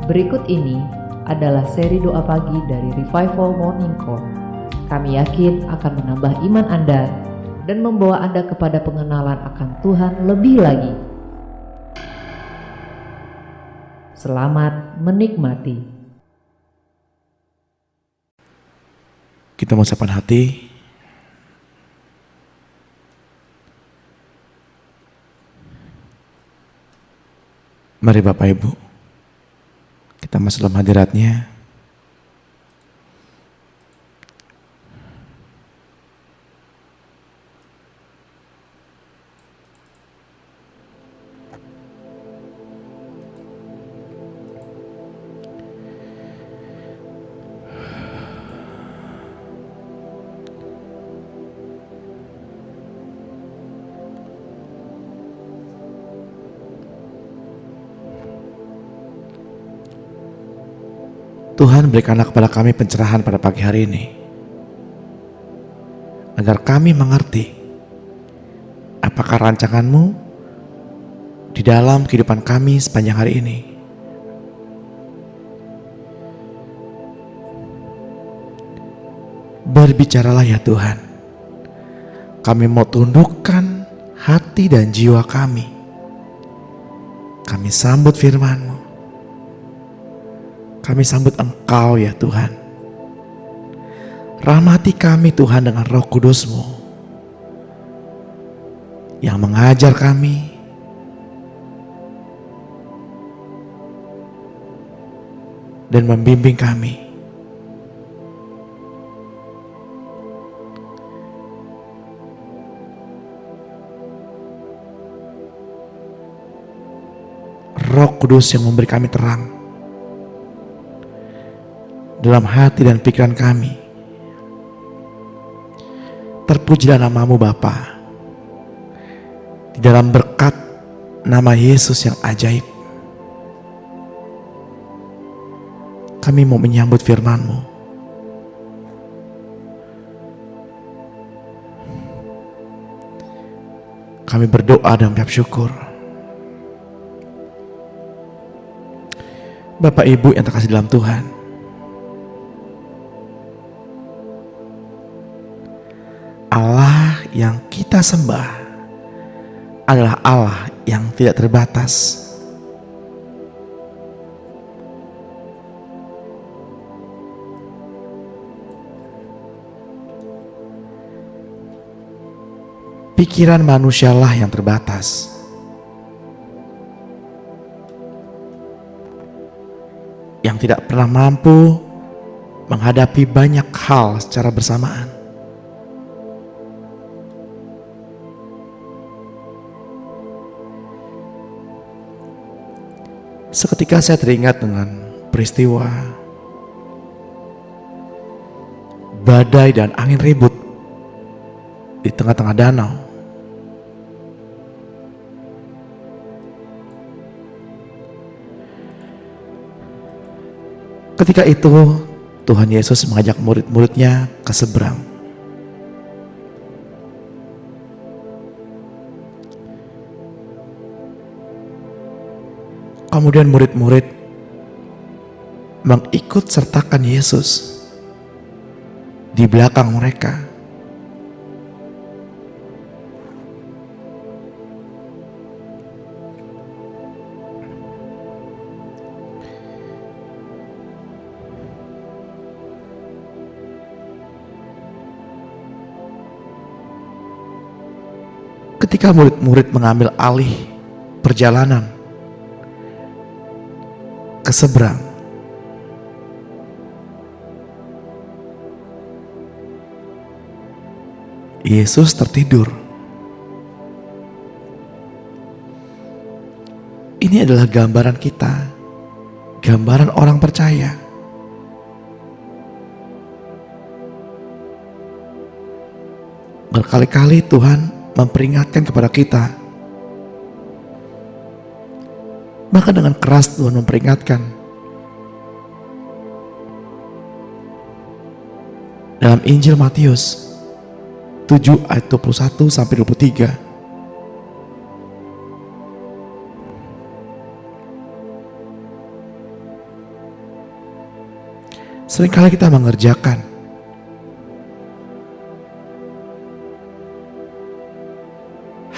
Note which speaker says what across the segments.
Speaker 1: Berikut ini adalah seri doa pagi dari Revival Morning Call. Kami yakin akan menambah iman Anda dan membawa Anda kepada pengenalan akan Tuhan lebih lagi. Selamat menikmati.
Speaker 2: Kita mau siapkan hati. Mari Bapak Ibu, kita masuk dalam hadirat-Nya. Tuhan, berikanlah kepada kami pencerahan pada pagi hari ini, agar kami mengerti apakah rancangan-Mu di dalam kehidupan kami sepanjang hari ini. Berbicaralah ya Tuhan, kami mau tundukkan hati dan jiwa kami. Kami sambut firman-Mu. Kami sambut Engkau ya Tuhan. Rahmati kami Tuhan dengan Roh Kudus-Mu yang mengajar kami, dan membimbing kami. Roh Kudus yang memberi kami terang dalam hati dan pikiran kami. Terpujilah nama-Mu Bapa, di dalam berkat nama Yesus yang ajaib. Kami mau menyambut firman-Mu. Kami berdoa dan mengucap syukur. Bapak Ibu yang terkasih dalam Tuhan, Allah yang kita sembah adalah Allah yang tidak terbatas. Pikiran manusialah yang terbatas. Yang tidak pernah mampu menghadapi banyak hal secara bersamaan. Seketika saya teringat dengan peristiwa badai dan angin ribut di tengah-tengah danau. Ketika itu Tuhan Yesus mengajak murid-muridnya ke seberang. Kemudian murid-murid mengikut sertakan Yesus di belakang mereka. Ketika murid-murid mengambil alih perjalanan ke seberang, Yesus tertidur. Ini adalah gambaran kita, gambaran orang percaya. Berkali-kali Tuhan memperingatkan kepada kita. Maka dengan keras Tuhan memperingatkan. Dalam Injil Matius 7 ayat 21 sampai 23. Seringkali kita mengerjakan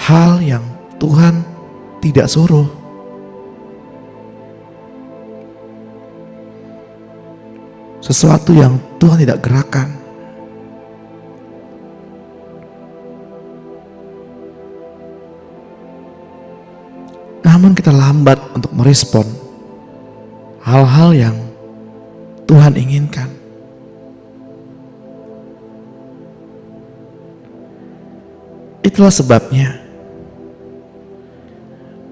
Speaker 2: hal yang Tuhan tidak suruh. Sesuatu yang Tuhan tidak gerakan. Namun kita lambat untuk merespon hal-hal yang Tuhan inginkan. Itulah sebabnya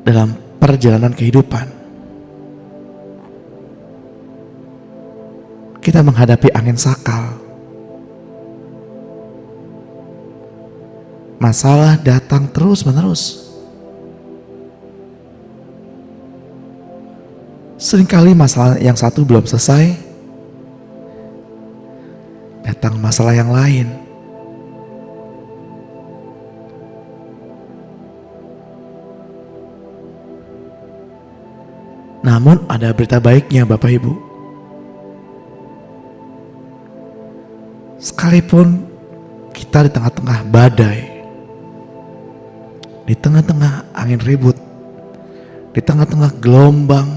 Speaker 2: dalam perjalanan kehidupan kita menghadapi angin sakal. Masalah datang terus-menerus. Seringkali masalah yang satu belum selesai, datang masalah yang lain. Namun ada berita baiknya Bapak Ibu. Sekalipun kita di tengah-tengah badai, di tengah-tengah angin ribut, di tengah-tengah gelombang,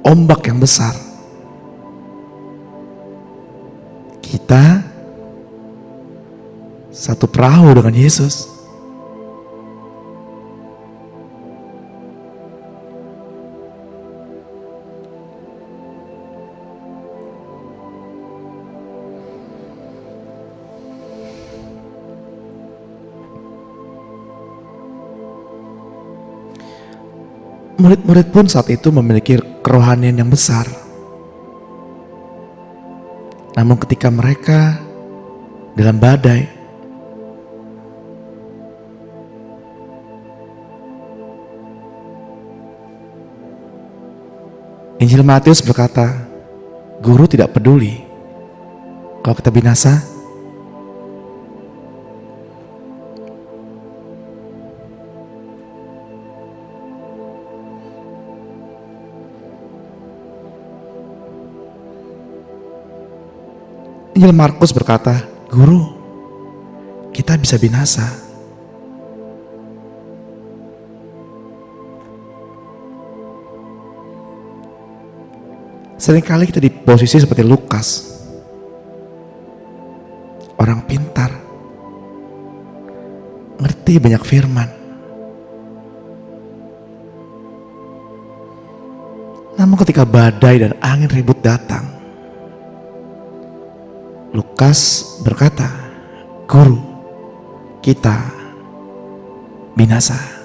Speaker 2: ombak yang besar, kita satu perahu dengan Yesus. Murid-murid pun saat itu memiliki kerohanian yang besar. Namun ketika mereka dalam badai, Injil Matius berkata, Guru tidak peduli kalau kita binasa. Injil Markus berkata, Guru, kita bisa binasa. Seringkali kita di posisi seperti Lukas, orang pintar, ngerti banyak firman. Namun ketika badai dan angin ribut datang, Lukas berkata, Guru, kita binasa.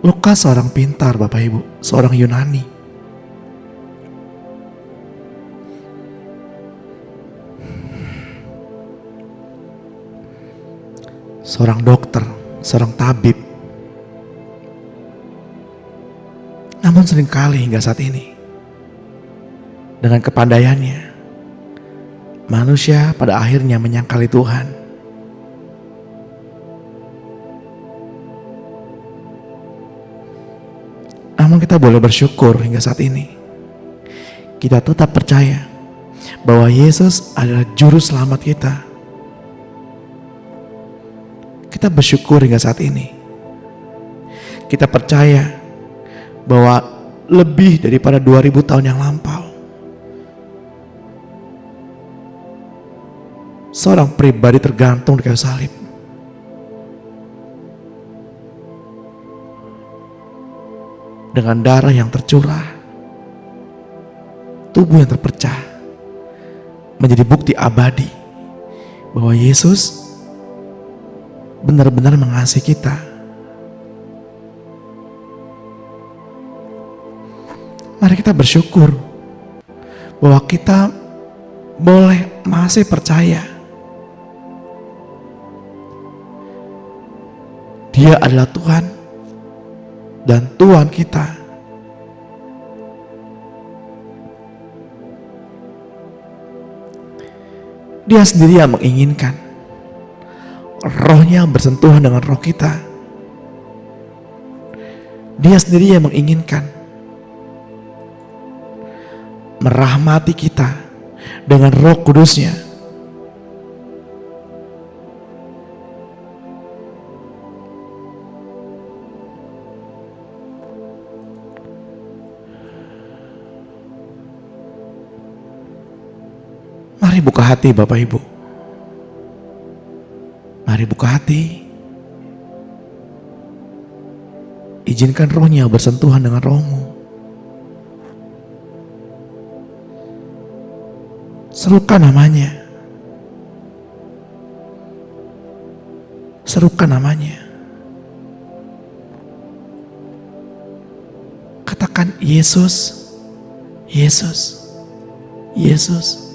Speaker 2: Lukas seorang pintar Bapak Ibu, seorang Yunani. Seorang dokter, seorang tabib. Namun seringkali hingga saat ini, dengan kepandaiannya, manusia pada akhirnya menyangkali Tuhan. Namun kita boleh bersyukur hingga saat ini. Kita tetap percaya bahwa Yesus adalah juru selamat kita. Kita bersyukur hingga saat ini. Kita percaya bahwa lebih daripada 2000 tahun yang lampau, seorang pribadi tergantung di kayu salib. Dengan darah yang tercurah, tubuh yang terpecah, menjadi bukti abadi bahwa Yesus benar-benar mengasihi kita. Mari kita bersyukur bahwa kita boleh masih percaya Dia adalah Tuhan dan Tuhan kita. Dia sendiri yang menginginkan Roh-Nya bersentuhan dengan roh kita. Dia sendiri yang menginginkan merahmati kita dengan Roh Kudus-Nya. Mari buka hati Bapak Ibu. Mari buka hati. Izinkan Roh-Nya bersentuhan dengan rohmu. Serukan namanya. Serukan namanya. Katakan Yesus, Yesus, Yesus.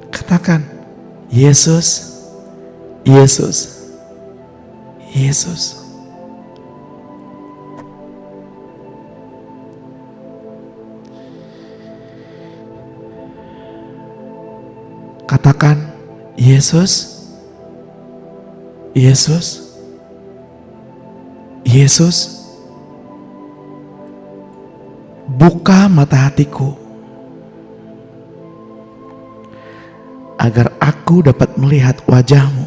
Speaker 2: Katakan Yesus, Yesus, Yesus. Katakan Yesus, Yesus, Yesus. Buka mata hatiku agar aku dapat melihat wajah-Mu.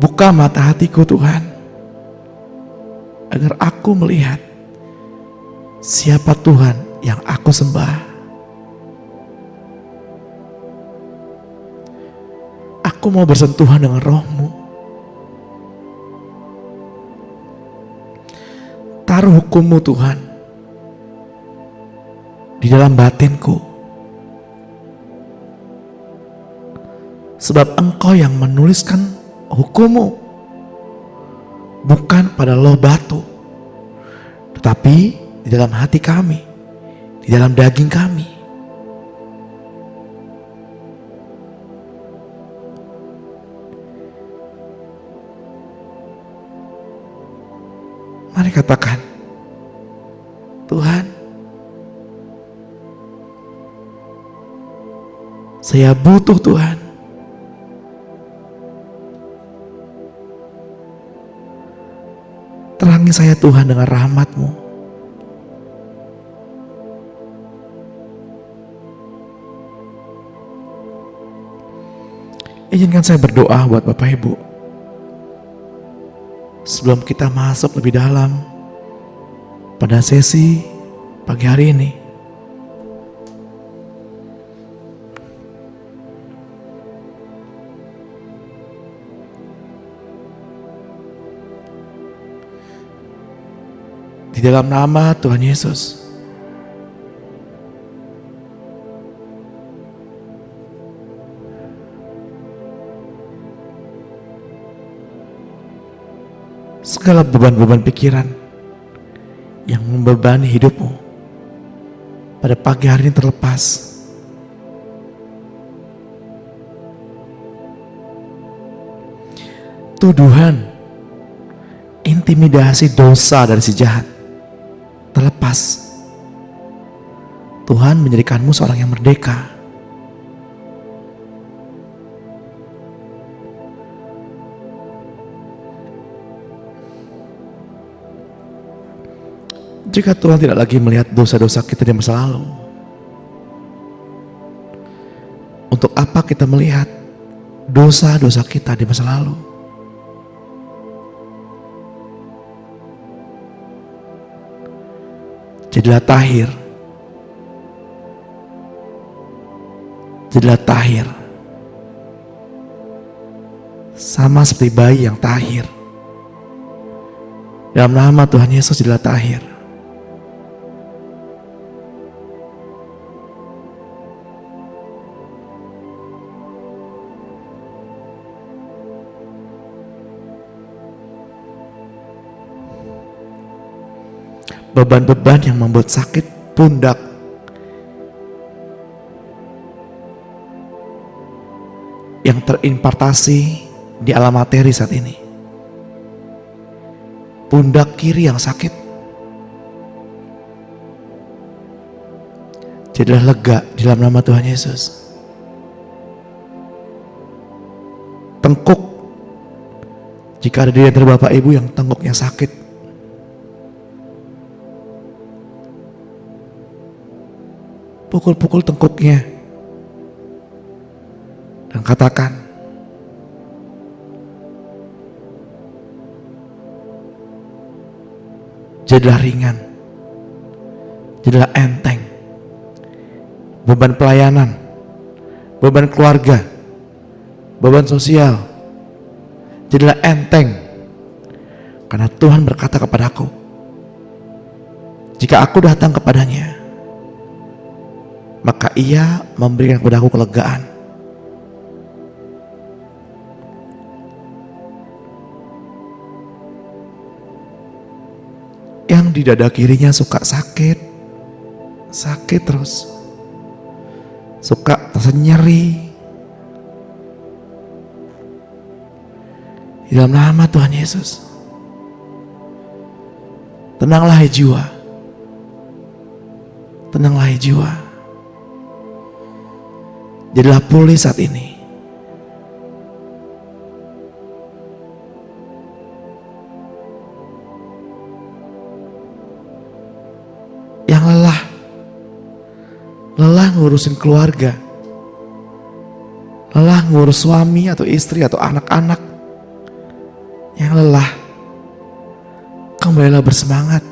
Speaker 2: Buka mata hatiku Tuhan, agar aku melihat siapa Tuhan yang aku sembah. Aku mau bersentuhan dengan Roh-Mu. Taruh hukum-Mu Tuhan di dalam batinku. Sebab Engkau yang menuliskan hukum-Mu, bukan pada loh batu, tetapi di dalam hati kami, di dalam daging kami. Mari katakan, Tuhan, saya butuh Tuhan. Terangi saya Tuhan dengan rahmat-Mu. Izinkan saya berdoa buat Bapak Ibu. Sebelum kita masuk lebih dalam pada sesi pagi hari ini. Di dalam nama Tuhan Yesus, segala beban-beban pikiran yang membebani hidupmu pada pagi hari ini terlepas. Tuduhan, intimidasi dosa dari si jahat terlepas. Tuhan menjadikanmu seorang yang merdeka. Jika Tuhan tidak lagi melihat dosa-dosa kita di masa lalu, untuk apa kita melihat dosa-dosa kita di masa lalu? Jadilah tahir. Jadilah tahir. Sama seperti bayi yang tahir. Dalam nama Tuhan Yesus, jadilah tahir. Beban-beban yang membuat sakit pundak, yang terimpartasi di alam materi saat ini. Pundak kiri yang sakit, jadilah lega di dalam nama Tuhan Yesus. tengkuk. Jika ada di antara Bapak Ibu yang tengkuknya sakit, pukul-pukul tengkuknya dan katakan, jadilah ringan, jadilah enteng. Beban pelayanan, beban keluarga, beban sosial, jadilah enteng. Karena Tuhan berkata kepadaku, jika aku datang kepadanya, maka Ia memberikan kepadaku kelegaan. Yang di dada kirinya suka sakit terus, suka terasa nyeri, di dalam nama Tuhan Yesus, tenanglah hai jiwa, tenanglah hai jiwa, jadilah pulih saat ini. Yang lelah ngurusin keluarga, lelah ngurus suami atau istri atau anak-anak, yang lelah, kembalilah bersemangat,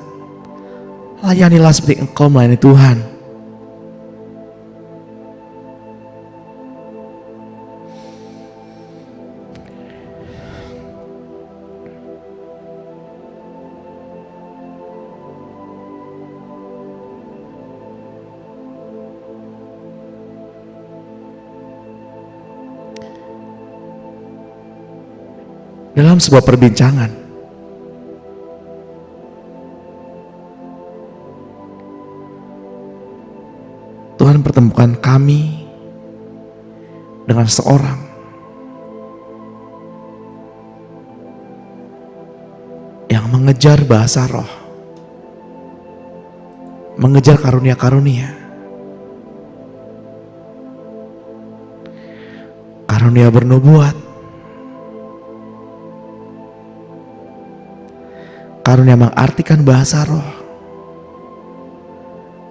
Speaker 2: layanilah seperti engkau melayani Tuhan. Dalam sebuah perbincangan, Tuhan pertemukan kami dengan seorang yang mengejar bahasa roh, mengejar karunia-karunia, karunia bernubuat, karunia mengartikan bahasa roh,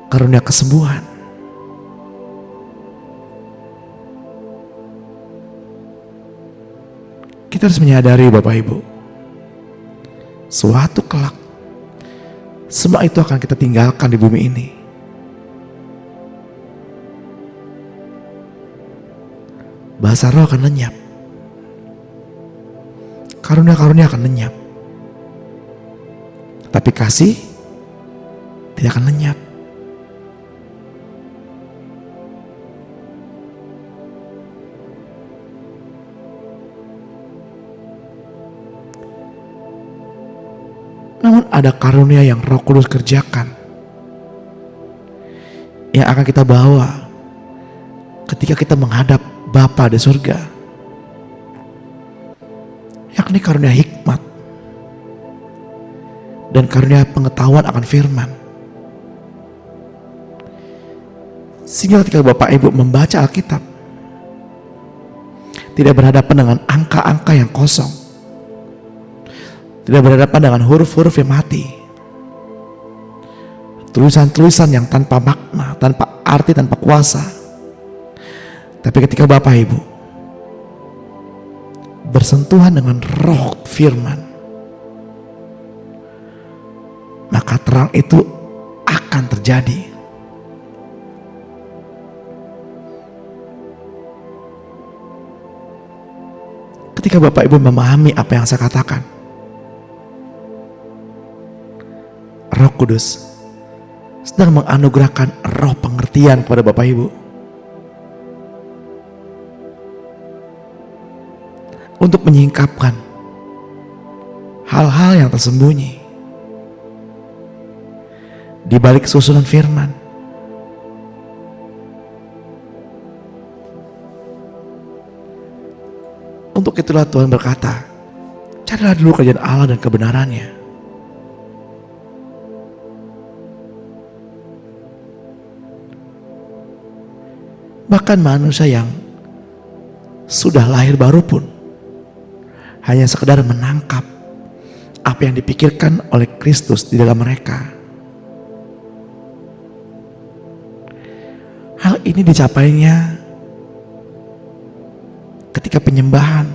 Speaker 2: karunia kesembuhan. Kita harus menyadari Bapak Ibu, suatu kelak semua itu akan kita tinggalkan di bumi ini. Bahasa roh akan lenyap, karunia-karunia akan lenyap, tapi kasih tidak akan lenyap. Namun ada karunia yang Roh Kudus kerjakan, yang akan kita bawa ketika kita menghadap Bapa di surga, yakni karunia hikmat dan karunia pengetahuan akan firman. Sehingga ketika Bapak Ibu membaca Alkitab, tidak berhadapan dengan angka-angka yang kosong, tidak berhadapan dengan huruf-huruf yang mati, tulisan-tulisan yang tanpa makna, tanpa arti, tanpa kuasa. Tapi ketika Bapak Ibu bersentuhan dengan roh firman, maka terang itu akan terjadi. Ketika Bapak Ibu memahami apa yang saya katakan, Roh Kudus sedang menganugerahkan roh pengertian kepada Bapak Ibu untuk menyingkapkan hal-hal yang tersembunyi di balik susunan firman. Untuk itulah Tuhan berkata, carilah dulu kerajaan Allah dan kebenarannya. Bahkan manusia yang sudah lahir baru pun hanya sekedar menangkap apa yang dipikirkan oleh Kristus di dalam mereka. Hal ini dicapainya ketika penyembahan,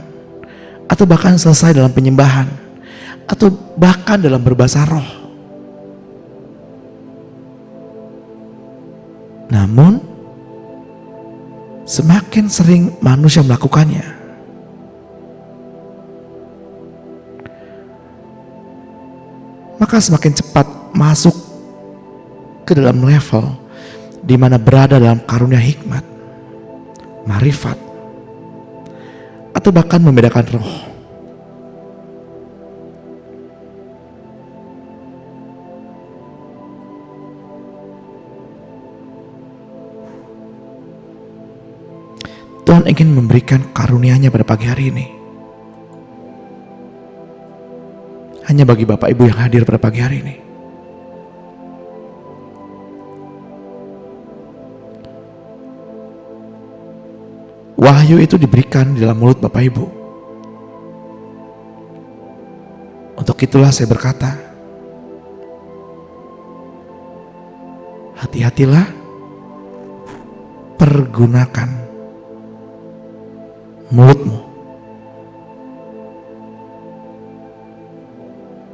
Speaker 2: atau bahkan selesai dalam penyembahan, atau bahkan dalam berbahasa roh. Namun semakin sering manusia melakukannya, maka semakin cepat masuk ke dalam level di mana berada dalam karunia hikmat, marifat, atau bahkan membedakan roh. Tuhan ingin memberikan karunia-Nya pada pagi hari ini. Hanya bagi Bapak Ibu yang hadir pada pagi hari ini. Wahyu itu diberikan di dalam mulut Bapak Ibu. Untuk itulah saya berkata, hati-hatilah, pergunakan mulutmu.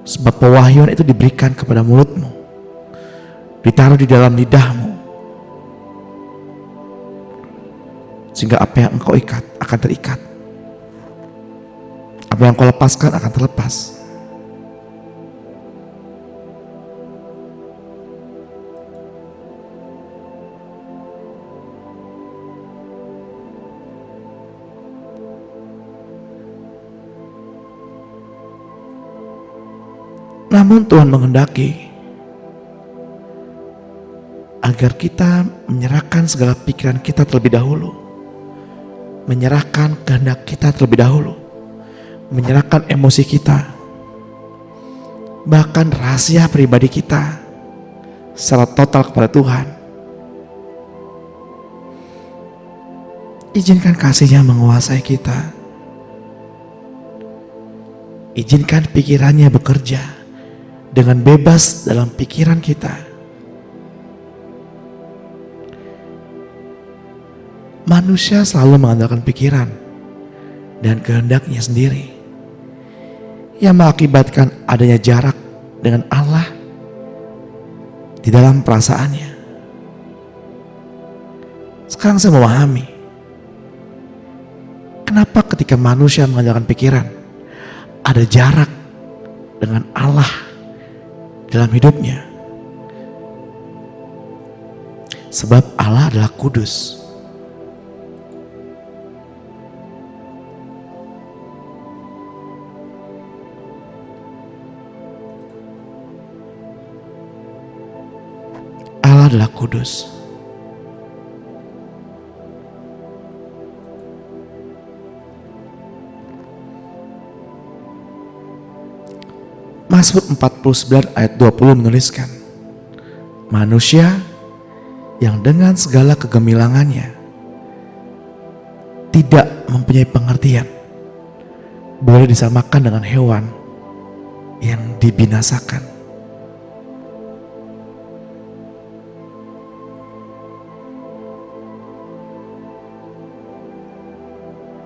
Speaker 2: Sebab pewahyuan itu diberikan kepada mulutmu, ditaruh di dalam lidahmu, sehingga apa yang engkau ikat akan terikat, apa yang engkau lepaskan akan terlepas. Namun Tuhan menghendaki agar kita menyerahkan segala pikiran kita terlebih dahulu, menyerahkan kehendak kita terlebih dahulu, menyerahkan emosi kita, bahkan rahasia pribadi kita secara total kepada Tuhan. Izinkan kasih-Nya menguasai kita. Izinkan pikirannya bekerja dengan bebas dalam pikiran kita. Manusia selalu mengandalkan pikiran dan kehendaknya sendiri, yang mengakibatkan adanya jarak dengan Allah di dalam perasaannya. Sekarang saya memahami kenapa ketika manusia mengandalkan pikiran, ada jarak dengan Allah dalam hidupnya. Sebab Allah adalah kudus. Allah adalah kudus. Mazmur 49 ayat 20 menuliskan, manusia yang dengan segala kegemilangannya tidak mempunyai pengertian boleh disamakan dengan hewan yang dibinasakan.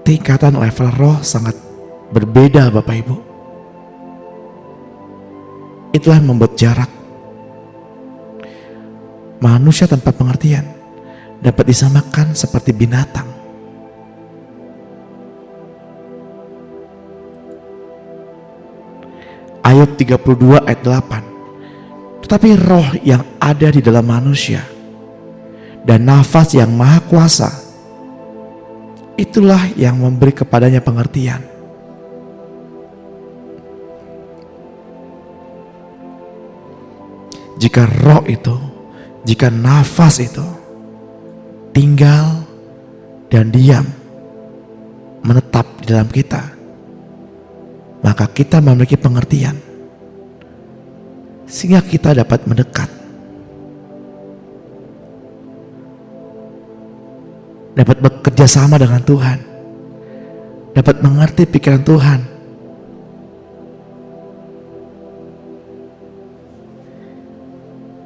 Speaker 2: Tingkatan level roh sangat berbeda Bapak Ibu. Itulah yang membuat jarak. Manusia tanpa pengertian dapat disamakan seperti binatang. Ayub 32 ayat 8. Tetapi roh yang ada di dalam manusia dan nafas yang maha kuasa, itulah yang memberi kepadanya pengertian. Jika roh itu, jika nafas itu tinggal dan diam, menetap di dalam kita, maka kita memiliki pengertian, sehingga kita dapat mendekat, dapat bekerja sama dengan Tuhan, dapat mengerti pikiran Tuhan,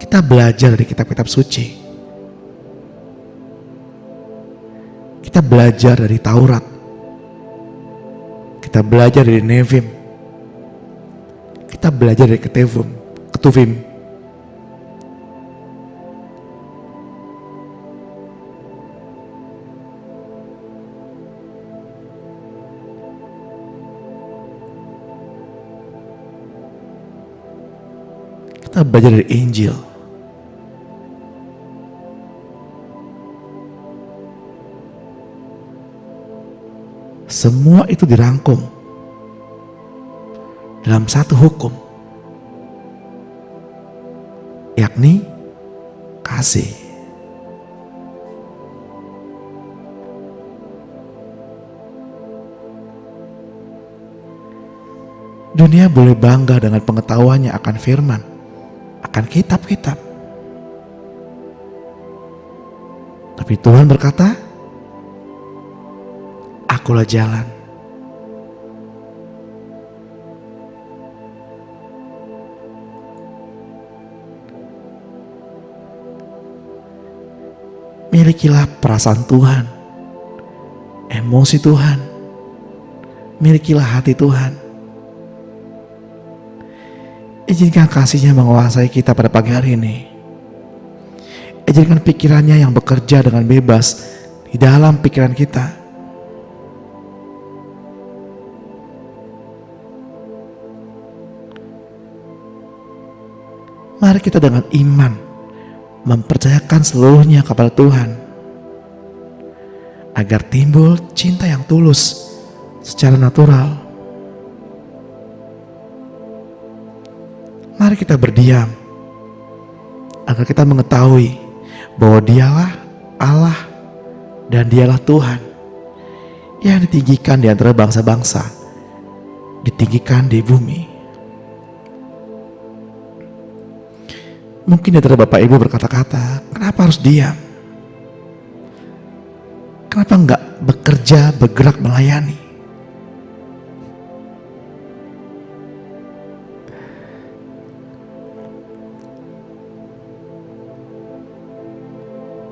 Speaker 2: Kita belajar dari kitab-kitab suci. Kita belajar dari Taurat. Kita belajar dari Nevim. Kita belajar dari Ketuvim. Kita belajar dari Injil. Semua itu dirangkum dalam satu hukum, yakni kasih. Dunia boleh bangga dengan pengetahuannya akan firman, akan kitab-kitab. Tapi Tuhan berkata, Akulah jalan. Milikilah perasaan Tuhan, emosi Tuhan, milikilah hati Tuhan. Izinkan kasih-Nya menguasai kita pada pagi hari ini. Izinkan pikirannya yang bekerja dengan bebas di dalam pikiran kita. Mari kita dengan iman mempercayakan seluruhnya kepada Tuhan, agar timbul cinta yang tulus secara natural. Mari kita berdiam agar kita mengetahui bahwa Dialah Allah dan Dialah Tuhan yang ditinggikan di antara bangsa-bangsa, ditinggikan di bumi. Mungkin di antara Bapak Ibu berkata-kata, kenapa harus diam? Kenapa enggak bekerja, bergerak, melayani?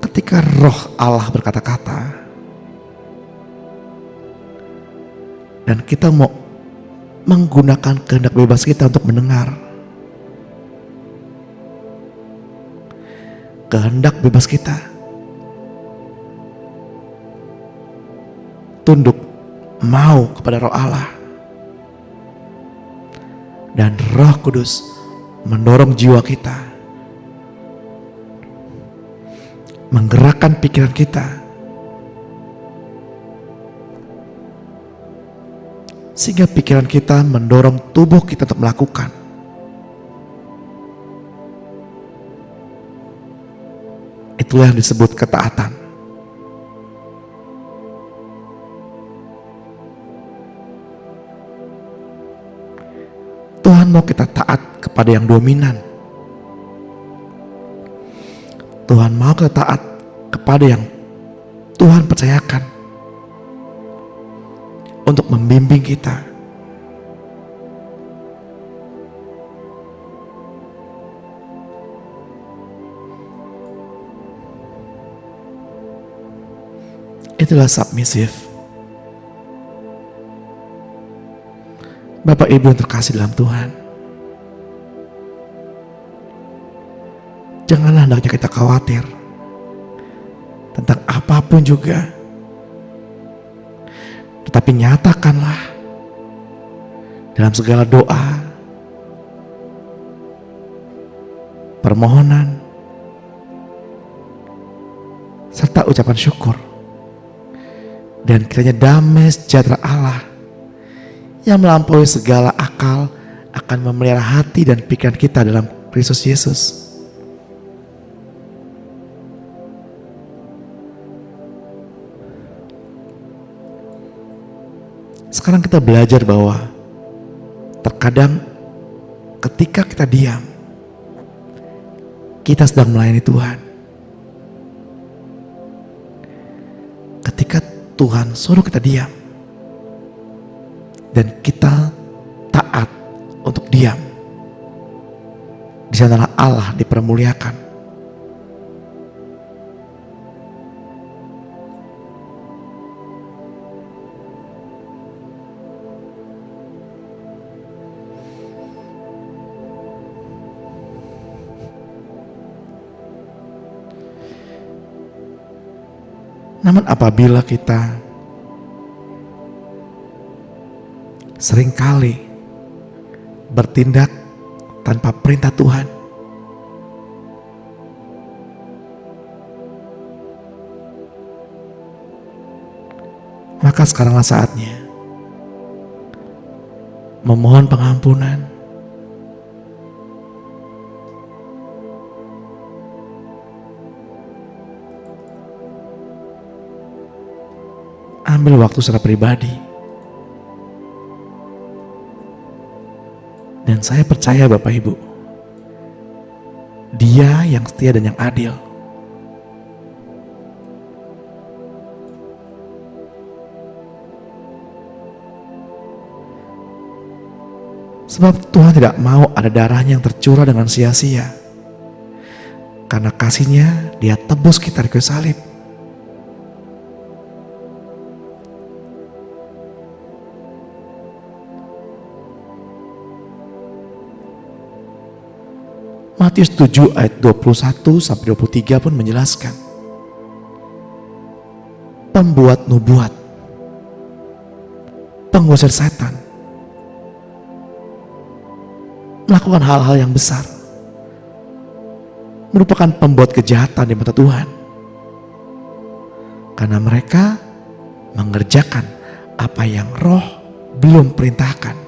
Speaker 2: Ketika Roh Allah berkata-kata dan kita mau menggunakan kehendak bebas kita untuk mendengar, kehendak bebas kita tunduk mau kepada Roh Allah, dan Roh Kudus mendorong jiwa kita, menggerakkan pikiran kita, sehingga pikiran kita mendorong tubuh kita untuk melakukan. Itulah yang disebut ketaatan. Tuhan mau kita taat kepada yang dominan. Tuhan mau kita taat kepada yang Tuhan percayakan untuk membimbing kita. Itulah submisif. Bapak Ibu yang terkasih dalam Tuhan, janganlah hendaknya kita khawatir tentang apapun juga, tetapi nyatakanlah dalam segala doa, permohonan, serta ucapan syukur, dan kiranya damai sejahtera Allah yang melampaui segala akal akan memelihara hati dan pikiran kita dalam Kristus Yesus. Sekarang kita belajar bahwa terkadang ketika kita diam, kita sedang melayani Tuhan. Ketika Tuhan suruh kita diam dan kita taat untuk diam di sanalah Allah dipermuliakan. Namun apabila kita seringkali bertindak tanpa perintah Tuhan, maka sekaranglah saatnya memohon pengampunan, ambil waktu secara pribadi. Dan saya percaya Bapak Ibu, Dia yang setia dan yang adil. Sebab Tuhan tidak mau ada darahnya yang tercurah dengan sia-sia. Karena kasih-Nya Dia tebus kita di kayu salib. Matius 7 ayat 21 sampai 23 pun menjelaskan, pembuat nubuat, pengusir setan, melakukan hal-hal yang besar, merupakan pembuat kejahatan di mata Tuhan, karena mereka mengerjakan apa yang Roh belum perintahkan.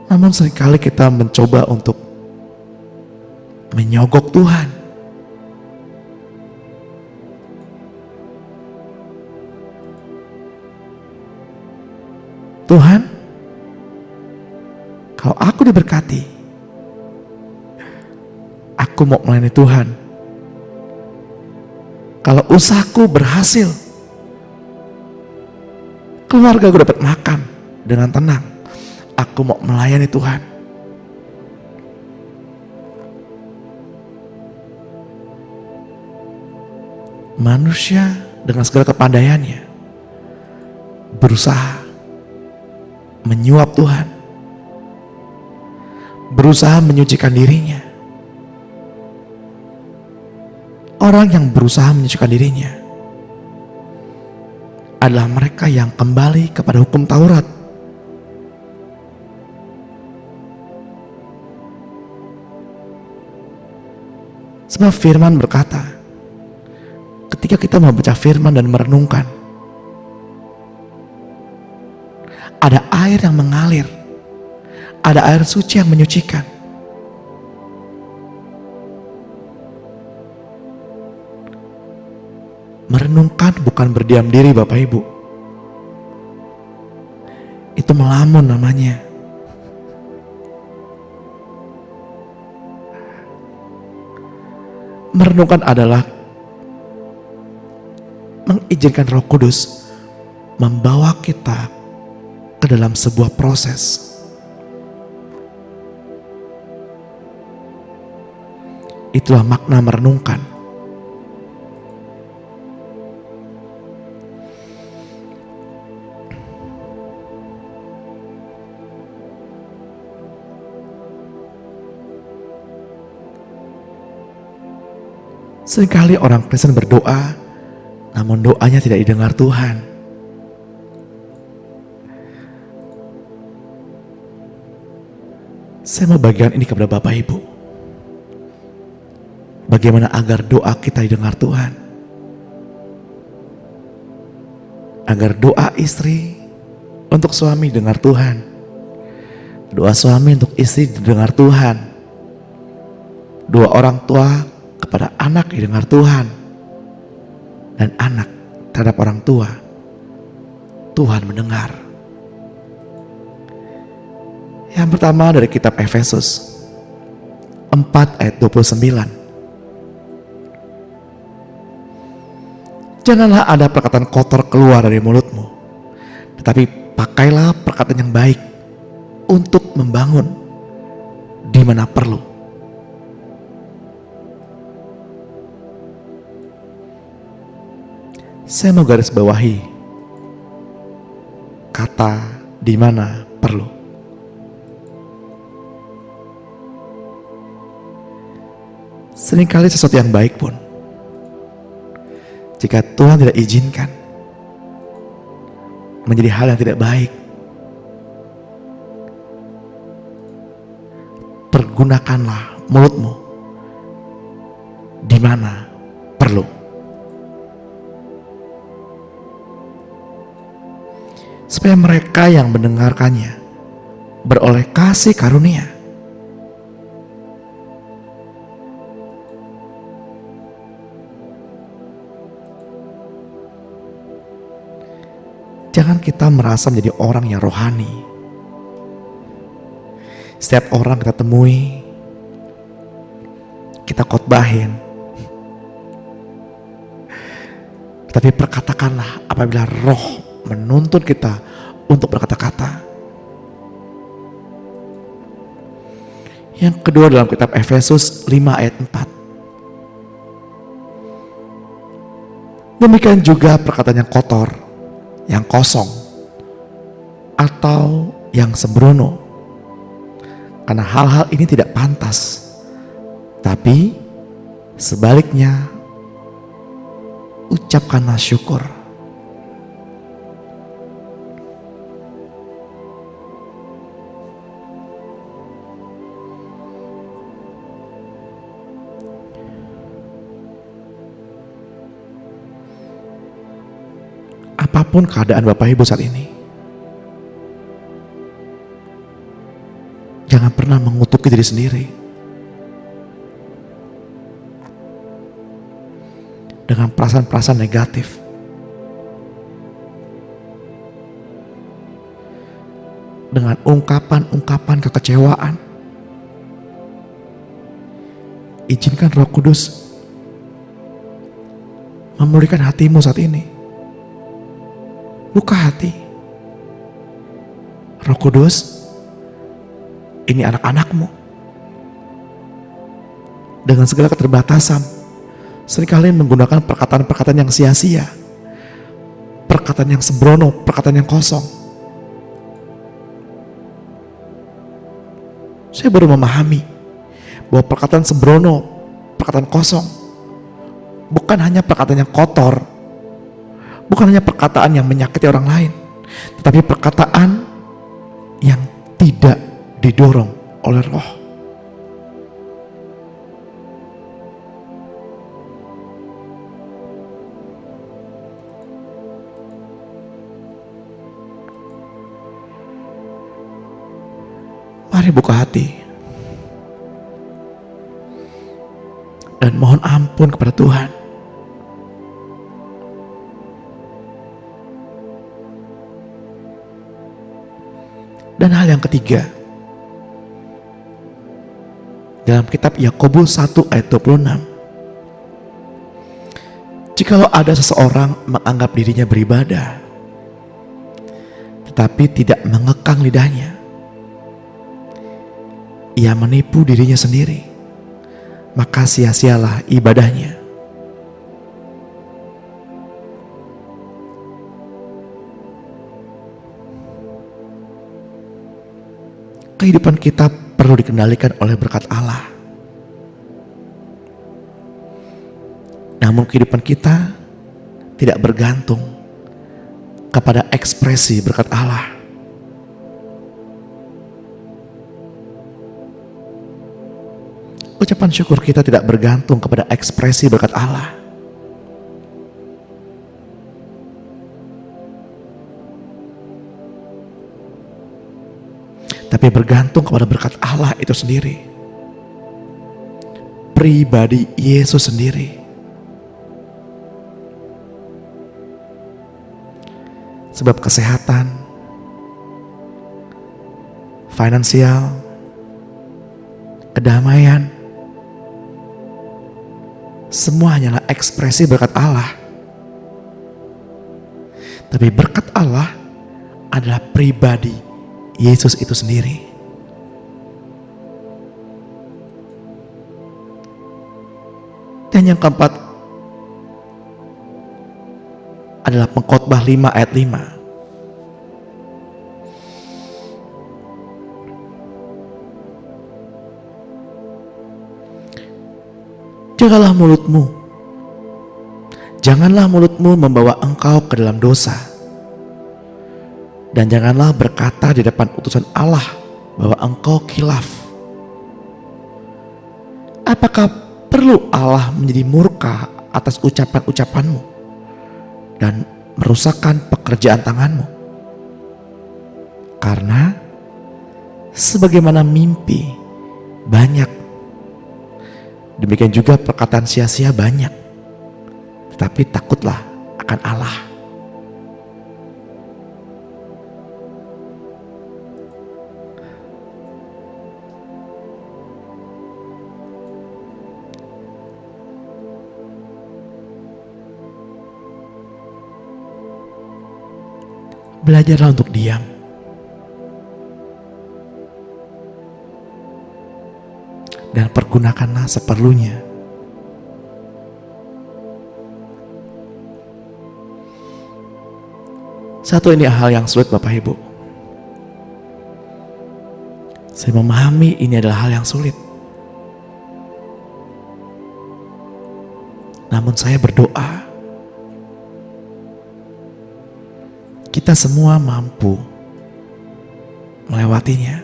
Speaker 2: Namun seringkali kita mencoba untuk menyogok Tuhan. Tuhan, kalau aku diberkati, aku mau melayani Tuhan. Kalau usahaku berhasil, keluarga gue dapat makan dengan tenang, aku mau melayani Tuhan. Manusia dengan segala kepandaiannya berusaha menyuap Tuhan, berusaha menyucikan dirinya. Orang yang berusaha menyucikan dirinya adalah mereka yang kembali kepada hukum Taurat. Sebab firman berkata, ketika kita membaca firman dan merenungkan, ada air yang mengalir, ada air suci yang menyucikan. Merenungkan bukan berdiam diri Bapak Ibu. Itu melamun namanya. Merenungkan adalah mengizinkan Roh Kudus membawa kita ke dalam sebuah proses. Itulah makna merenungkan. Seringkali orang Kristen berdoa, namun doanya tidak didengar Tuhan. Saya mau bagikan ini kepada Bapak Ibu. Bagaimana agar doa kita didengar Tuhan? Agar doa istri untuk suami didengar Tuhan. Doa suami untuk istri didengar Tuhan. Doa orang tua kepada anak didengar Tuhan, dan anak terhadap orang tua Tuhan mendengar. Yang pertama dari kitab Efesus 4 ayat 29. Janganlah ada perkataan kotor keluar dari mulutmu, tetapi pakailah perkataan yang baik untuk membangun di mana perlu. Saya mau garis bawahi kata di mana perlu. Seringkali sesuatu yang baik pun, jika Tuhan tidak izinkan, menjadi hal yang tidak baik. Pergunakanlah mulutmu di mana perlu. Supaya mereka yang mendengarkannya beroleh kasih karunia. Jangan kita merasa menjadi orang yang rohani. Setiap orang kita temui, kita khotbahin. Tapi perkatakanlah apabila Roh menuntun kita untuk berkata-kata. Yang kedua dalam kitab Efesus 5 ayat 4. Demikian juga perkataan yang kotor, yang kosong, atau yang sembrono. Karena hal-hal ini tidak pantas. Tapi sebaliknya, ucapkanlah syukur. Apapun keadaan Bapak Ibu saat ini, jangan pernah mengutuki diri sendiri dengan perasaan-perasaan negatif. Dengan ungkapan-ungkapan kekecewaan. Izinkan Roh Kudus memulihkan hatimu saat ini. Buka hati. Roh Kudus, ini anak-anakmu. Dengan segala keterbatasan, seringkali menggunakan perkataan-perkataan yang sia-sia, perkataan yang sembrono, perkataan yang kosong. Saya baru memahami bahwa perkataan sembrono, perkataan kosong, bukan hanya perkataan yang kotor, bukan hanya perkataan yang menyakiti orang lain, tetapi perkataan yang tidak didorong oleh Roh. Mari buka hati dan mohon ampun kepada Tuhan. Dan hal yang ketiga, dalam kitab Yakobus 1 ayat 26, jikalau ada seseorang menganggap dirinya beribadah, tetapi tidak mengekang lidahnya, ia menipu dirinya sendiri, maka sia-sialah ibadahnya. Kehidupan kita perlu dikendalikan oleh berkat Allah. Namun kehidupan kita tidak bergantung kepada ekspresi berkat Allah. Ucapan syukur kita tidak bergantung kepada ekspresi berkat Allah. Tapi bergantung kepada berkat Allah itu sendiri. Pribadi Yesus sendiri. Sebab kesehatan, finansial, kedamaian, semua hanyalah ekspresi berkat Allah. Tapi berkat Allah adalah pribadi Yesus itu sendiri. Dan yang keempat adalah Pengkhotbah 5 ayat 5. Janganlah mulutmu membawa engkau ke dalam dosa, dan janganlah berkata di depan utusan Allah bahwa engkau khilaf. Apakah perlu Allah menjadi murka atas ucapan-ucapanmu dan merusakkan pekerjaan tanganmu? Karena sebagaimana mimpi banyak, demikian juga perkataan sia-sia banyak. Tetapi takutlah akan Allah. Belajarlah untuk diam. Dan pergunakanlah seperlunya. Satu, ini hal yang sulit Bapak Ibu. Saya memahami ini adalah hal yang sulit. Namun saya berdoa kita semua mampu melewatinya.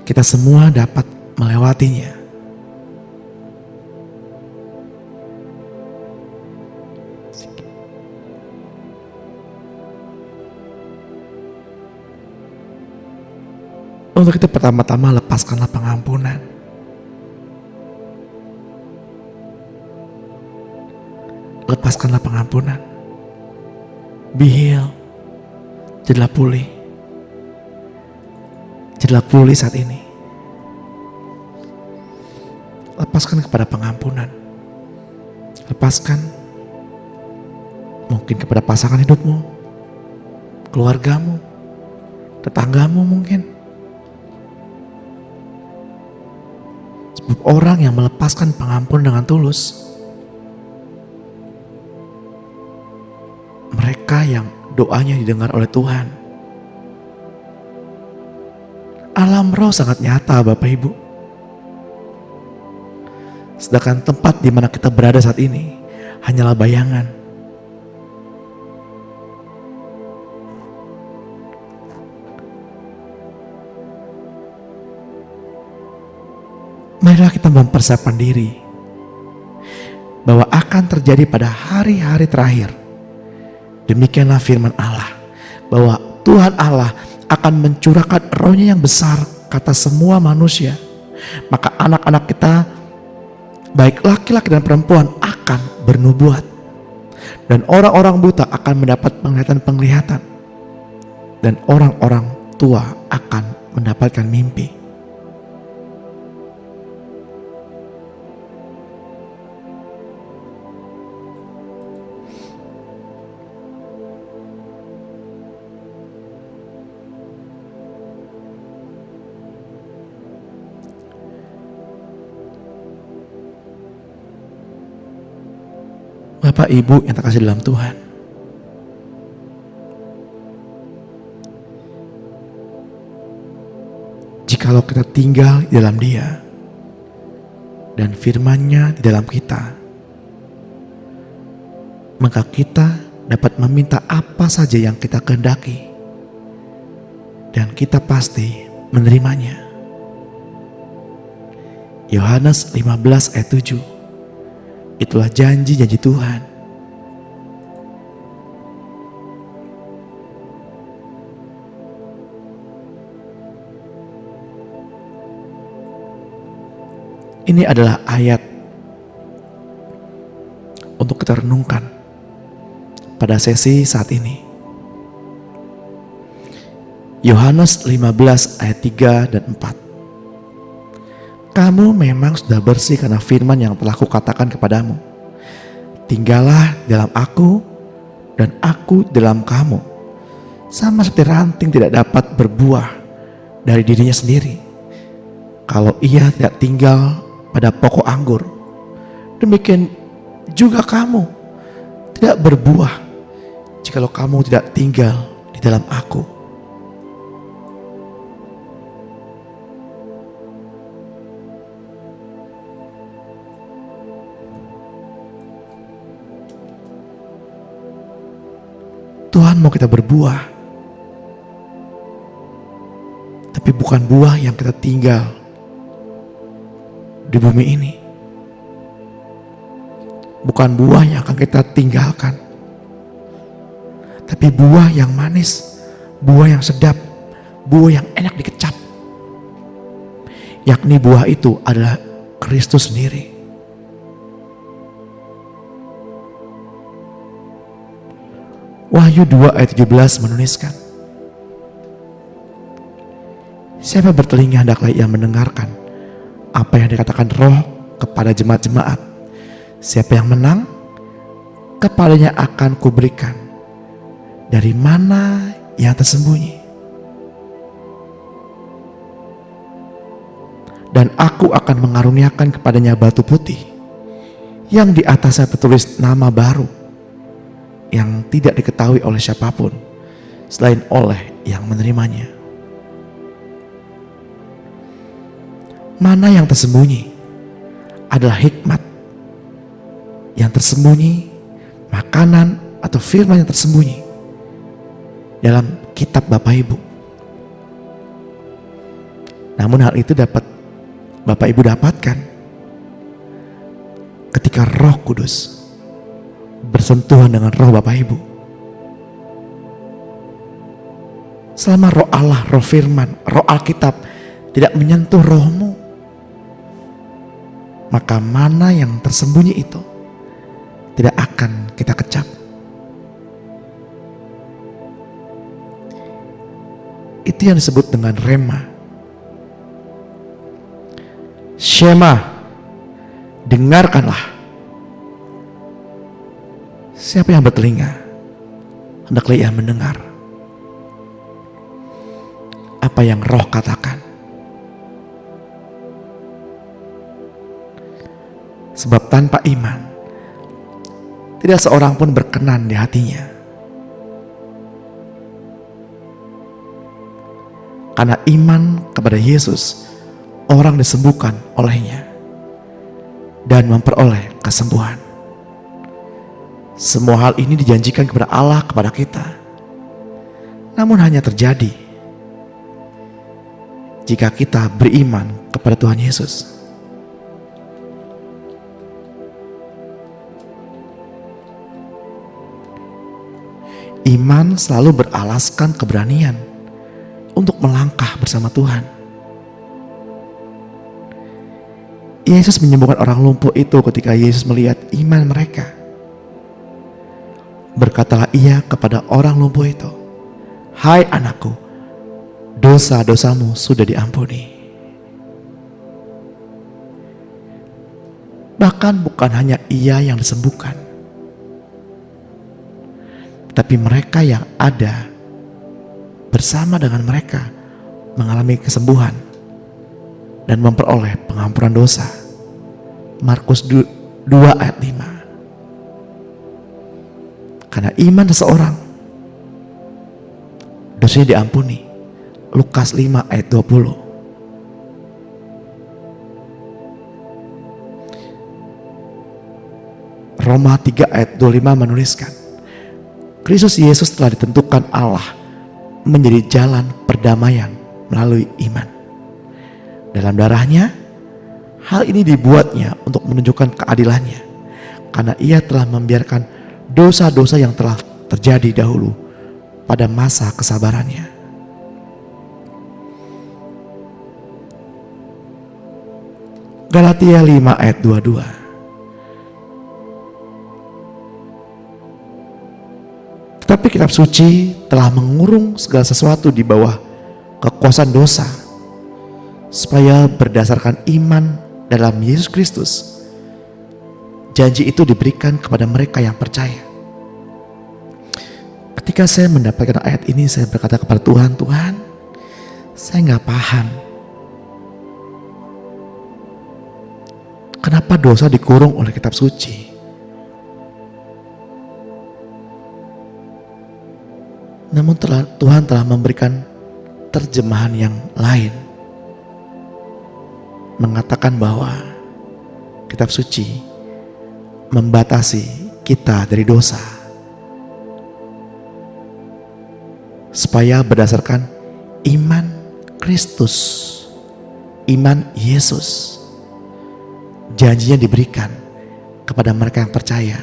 Speaker 2: Kita semua dapat melewatinya. Untuk itu pertama-tama lepaskanlah pengampunan. Lepaskanlah pengampunan. Be healed. Jadilah pulih. Jadilah pulih saat ini. Lepaskan kepada pengampunan. Lepaskan mungkin kepada pasangan hidupmu, keluargamu, tetanggamu mungkin. Sebab orang yang melepaskan pengampun dengan tulus, mereka yang doanya didengar oleh Tuhan. Alam roh sangat nyata Bapak Ibu. Sedangkan tempat di mana kita berada saat ini hanyalah bayangan. Marilah kita mempersiapkan diri bahwa akan terjadi pada hari-hari terakhir. Demikianlah firman Allah, bahwa Tuhan Allah akan mencurahkan rohnya yang besar kata semua manusia. Maka anak-anak kita, baik laki-laki dan perempuan, akan bernubuat. Dan orang-orang buta akan mendapat penglihatan-penglihatan. Dan orang-orang tua akan mendapatkan mimpi. Bapak Ibu yang terkasih dalam Tuhan, jikalau kita tinggal di dalam Dia dan firman-Nya di dalam kita, maka kita dapat meminta apa saja yang kita kehendaki dan kita pasti menerimanya. Yohanes 15 ayat 7. Itulah janji-janji Tuhan. Ini adalah ayat untuk kita renungkan pada sesi saat ini. Yohanes 15 ayat 3 dan 4. Kamu memang sudah bersih karena firman yang telah kukatakan kepadamu. tinggallah dalam aku dan aku dalam kamu. Sama seperti ranting tidak dapat berbuah dari dirinya sendiri kalau ia tidak tinggal pada pokok anggur, demikian juga kamu tidak berbuah jikalau kamu tidak tinggal di dalam aku. Tuhan mau kita berbuah, tapi bukan buah yang kita tinggal di bumi ini. Bukan buah yang akan kita tinggalkan, tapi buah yang manis, buah yang sedap, buah yang enak dikecap. Yakni buah itu adalah Kristus sendiri. Wahyu 2 ayat 17 menuliskan, siapa bertelinga hendaklah ia mendengarkan apa yang dikatakan Roh kepada jemaat-jemaat. Siapa yang menang, kepadanya akan kuberikan dari mana yang tersembunyi. Dan aku akan mengaruniakan kepadanya batu putih yang di atasnya tertulis nama baru yang tidak diketahui oleh siapapun selain oleh yang menerimanya. Mana yang tersembunyi adalah hikmat yang tersembunyi, makanan atau firman yang tersembunyi dalam kitab Bapak Ibu. Namun hal itu dapat Bapak Ibu dapatkan ketika Roh Kudus bersentuhan dengan roh Bapak Ibu. Selama roh Allah, roh firman, roh Alkitab tidak menyentuh rohmu, maka mana yang tersembunyi itu tidak akan kita kecap. Itu yang disebut dengan rema. Shema, dengarkanlah. Siapa yang bertelinga, hendaklah ia mendengar apa yang Roh katakan. Sebab tanpa iman, tidak seorang pun berkenan di hatinya. Karena iman kepada Yesus, orang disembuhkan olehnya dan memperoleh kesembuhan. Semua hal ini dijanjikan kepada Allah kepada kita, namun hanya terjadi jika kita beriman kepada Tuhan Yesus. Iman selalu beralaskan keberanian untuk melangkah bersama Tuhan. Yesus menyembuhkan orang lumpuh itu ketika Yesus melihat iman mereka. Berkatalah ia kepada orang lumpuh itu, "Hai anakku, dosa-dosamu sudah diampuni." Bahkan bukan hanya ia yang disembuhkan, tapi mereka yang ada bersama dengan mereka mengalami kesembuhan dan memperoleh pengampunan dosa. Markus 2 ayat 5. Karena iman seseorang, dosanya diampuni. Lukas 5 ayat 20. Roma 3 ayat 25 menuliskan, Kristus Yesus telah ditentukan Allah menjadi jalan perdamaian melalui iman. Dalam darahnya, hal ini dibuatnya untuk menunjukkan keadilannya, karena ia telah membiarkan dosa-dosa yang telah terjadi dahulu pada masa kesabarannya. Galatia 5 ayat 22. Tetapi kitab suci telah mengurung segala sesuatu di bawah kekuasaan dosa, supaya berdasarkan iman dalam Yesus Kristus, janji itu diberikan kepada mereka yang percaya. Ketika saya mendapatkan ayat ini, saya berkata kepada Tuhan, Tuhan, saya nggak paham kenapa dosa dikurung oleh kitab suci. Namun Tuhan telah memberikan terjemahan yang lain, mengatakan bahwa kitab suci membatasi kita dari dosa, supaya berdasarkan iman Kristus, iman Yesus, janjinya diberikan kepada mereka yang percaya.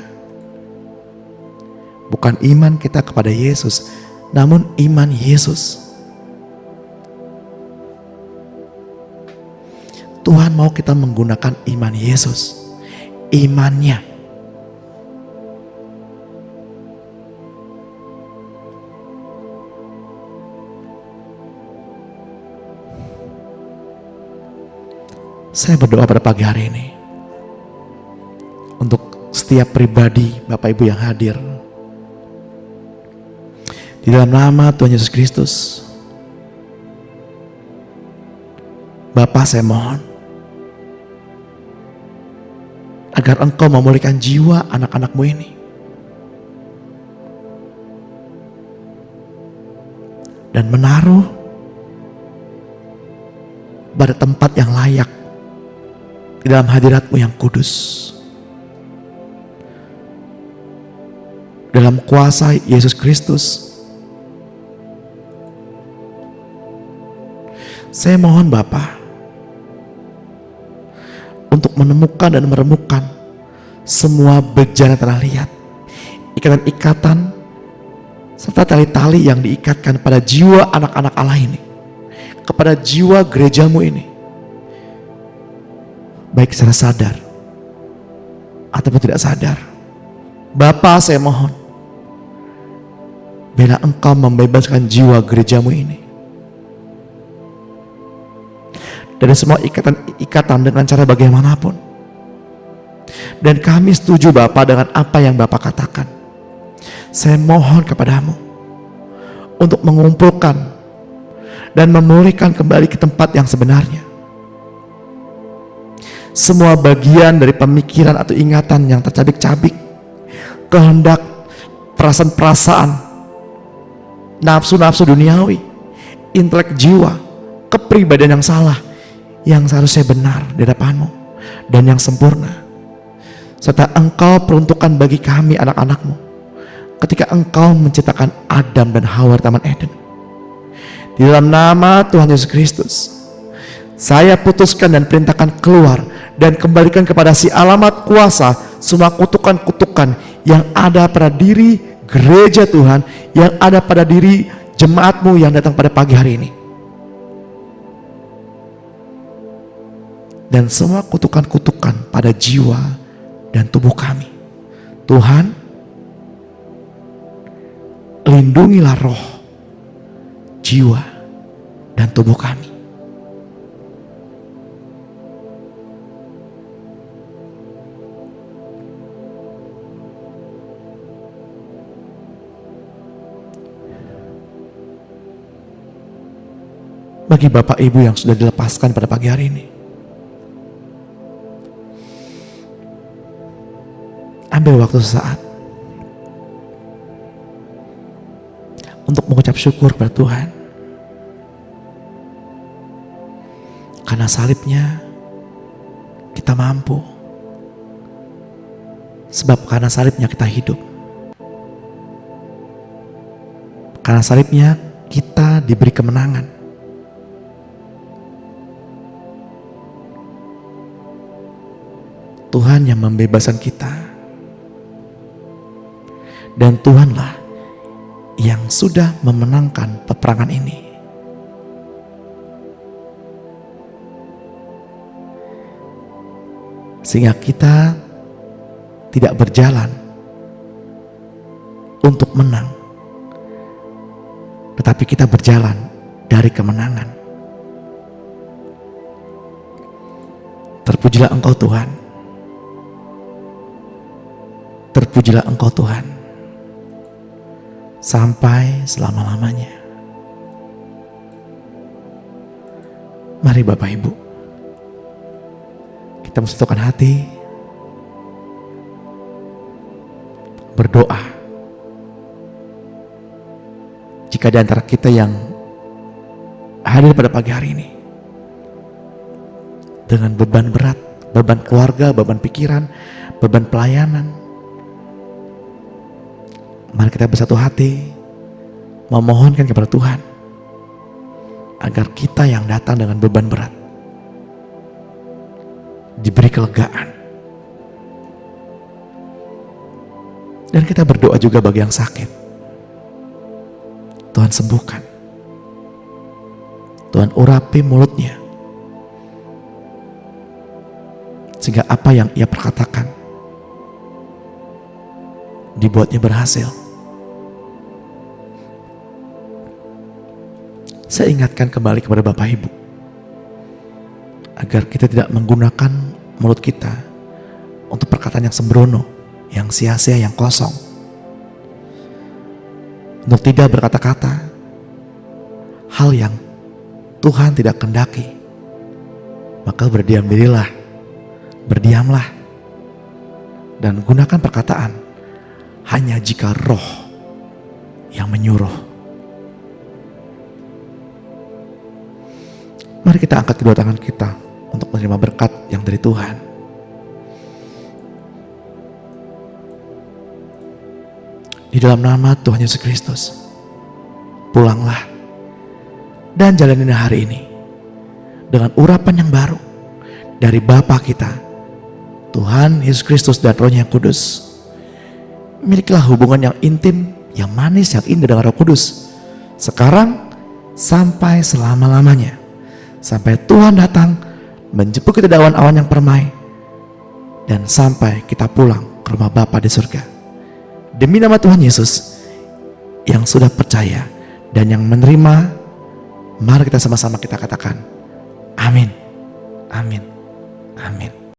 Speaker 2: Bukan iman kita kepada Yesus, namun iman Yesus. Tuhan mau kita menggunakan iman Yesus, imannya. Saya berdoa pada pagi hari ini untuk setiap pribadi Bapak Ibu yang hadir. Di dalam nama Tuhan Yesus Kristus, Bapa, saya mohon agar Engkau memulihkan jiwa anak-anak-Mu ini. Dan menaruh pada tempat yang layak di dalam hadirat-Mu yang kudus. Dalam kuasa Yesus Kristus, saya mohon Bapa untuk menemukan dan meremukan semua bejana tanah liat, ikatan-ikatan serta tali-tali yang diikatkan pada jiwa anak-anak Allah ini, kepada jiwa gereja-Mu ini, baik secara sadar ataupun tidak sadar. Bapa, saya mohon, bila Engkau membebaskan jiwa gereja-Mu ini dari semua ikatan dengan cara bagaimanapun. Dan kami setuju Bapa dengan apa yang Bapa katakan. Saya mohon kepadamu untuk mengumpulkan dan memulihkan kembali ke tempat yang sebenarnya semua bagian dari pemikiran atau ingatan yang tercabik-cabik, kehendak, perasaan-perasaan, nafsu-nafsu duniawi, intelek jiwa, kepribadian yang salah, yang seharusnya benar di hadapan-Mu dan yang sempurna, serta Engkau peruntukkan bagi kami anak-anak-Mu ketika Engkau menciptakan Adam dan Hawa di Taman Eden. Di dalam nama Tuhan Yesus Kristus, saya putuskan dan perintahkan keluar dan kembalikan kepada si alamat kuasa semua kutukan-kutukan yang ada pada diri gereja Tuhan, yang ada pada diri jemaat-Mu yang datang pada pagi hari ini. Dan semua kutukan-kutukan pada jiwa dan tubuh kami. Tuhan, lindungilah roh, jiwa, dan tubuh kami. Bagi Bapak Ibu yang sudah dilepaskan pada pagi hari ini, ambil waktu sesaat untuk mengucap syukur kepada Tuhan karena salibnya kita mampu, sebab karena salibnya kita hidup, karena salibnya kita diberi kemenangan. Tuhan yang membebaskan kita, dan Tuhanlah yang sudah memenangkan peperangan ini. Sehingga kita tidak berjalan untuk menang, tetapi kita berjalan dari kemenangan. Terpujilah Engkau Tuhan. Terpujilah Engkau Tuhan, sampai selama-lamanya. Mari Bapak Ibu, kita mensatukan hati, berdoa. Jika di antara kita yang hadir pada pagi hari ini dengan beban berat, beban keluarga, beban pikiran, beban pelayanan, mari kita bersatu hati memohonkan kepada Tuhan agar kita yang datang dengan beban berat diberi kelegaan. Dan kita berdoa juga bagi yang sakit, Tuhan sembuhkan, Tuhan urapi mulutnya, sehingga apa yang ia perkatakan dibuatnya berhasil. Saya ingatkan kembali kepada Bapak Ibu agar kita tidak menggunakan mulut kita untuk perkataan yang sembrono, yang sia-sia, yang kosong, untuk tidak berkata-kata hal yang Tuhan tidak kehendaki. Maka berdiam dirilah, berdiamlah, dan gunakan perkataan hanya jika Roh yang menyuruh. Mari kita angkat kedua tangan kita untuk menerima berkat yang dari Tuhan. Di dalam nama Tuhan Yesus Kristus, pulanglah dan jalani hari ini dengan urapan yang baru dari Bapa kita, Tuhan Yesus Kristus dan Roh-Nya yang kudus. Milikilah hubungan yang intim, yang manis, yang indah dengan Roh Kudus, sekarang sampai selama-lamanya. Sampai Tuhan datang menjemput kita dari awan-awan yang permai, dan sampai kita pulang ke rumah Bapa di surga. Demi nama Tuhan Yesus yang sudah percaya dan yang menerima, mari kita sama-sama kita katakan amin, amin, amin.